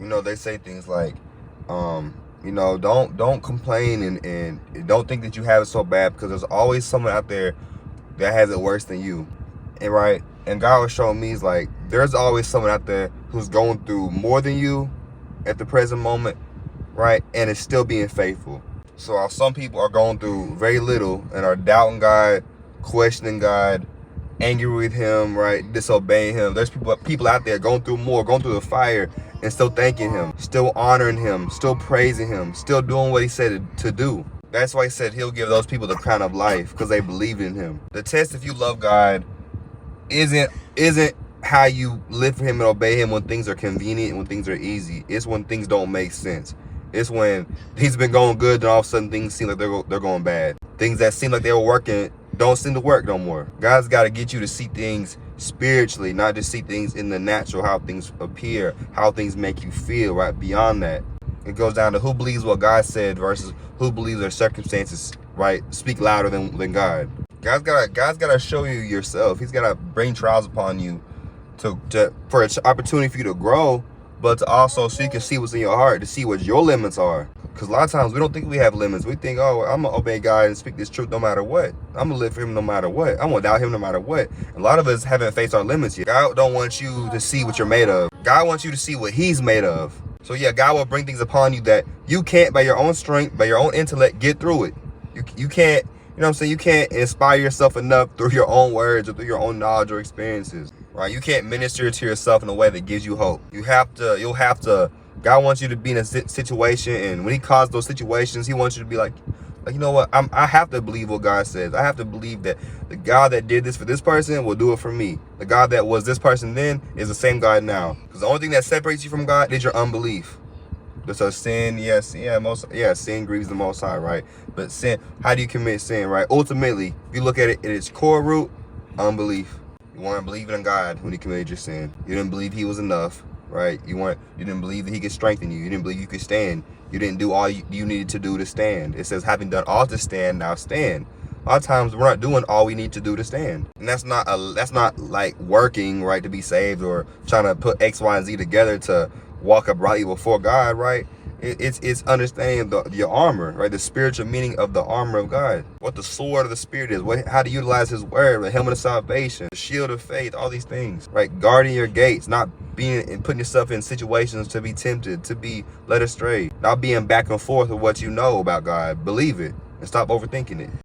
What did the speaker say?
they say things like, don't complain and don't think that you have it so bad, because there's always someone out there that has it worse than you. And right, and God was showing me, is like, there's always someone out there who's going through more than you at the present moment, right, and is still being faithful. So some people are going through very little and are doubting God, questioning God, angry with him, right, disobeying him. There's people out there going through more, going through the fire, and still thanking him, still honoring him, still praising him, still doing what he said to do. That's why he said he'll give those people the crown of life, because they believe in him. The test, if you love God, isn't how you live for him and obey him when things are convenient and when things are easy. It's when things don't make sense. It's when he's been going good and all of a sudden things seem like they're going bad. Things that seem like they were working don't seem to work no more. God's got to get you to see things spiritually, not just see things in the natural, how things appear, how things make you feel, right? Beyond that, it goes down to who believes what God said versus who believes their circumstances, right, speak louder than God. God's gotta show you yourself. He's gotta bring trials upon you for an opportunity for you to grow, but to also so you can see what's in your heart, to see what your limits are. Because a lot of times we don't think we have limits. We think, oh, I'm gonna obey God and speak this truth no matter what. I'm gonna live for him no matter what. I'm gonna doubt him no matter what. A lot of us haven't faced our limits yet. God don't want you to see what you're made of. God wants you to see what he's made of. So yeah, God will bring things upon you that you can't, by your own strength, by your own intellect, get through it. You can't, you know what I'm saying? You can't inspire yourself enough through your own words or through your own knowledge or experiences, right? You can't minister to yourself in a way that gives you hope. You'll have to, God wants you to be in a situation, and when he calls those situations, he wants you to be like, you know what? I have to believe what God says. I have to believe that the God that did this for this person will do it for me. The God that was this person then is the same God now. Because the only thing that separates you from God is your unbelief. So sin, sin grieves the Most High, right? But sin, how do you commit sin, right? Ultimately, if you look at it at its core root, unbelief. You weren't believing in God when you committed your sin. You didn't believe he was enough, right? You didn't believe that he could strengthen you. You didn't believe you could stand. You didn't do all you needed to do to stand. It says, having done all to stand, now stand. A lot of times we're not doing all we need to do to stand, and that's not like working, right, to be saved, or trying to put X, Y, and Z together to walk uprightly before God, right? It's understanding your armor, right? The spiritual meaning of the armor of God, what the sword of the Spirit is, how to utilize his word, the helmet of salvation, the shield of faith, all these things, right? Guarding your gates, not being and putting yourself in situations to be tempted, to be led astray, not being back and forth with what you know about God. Believe it and stop overthinking it.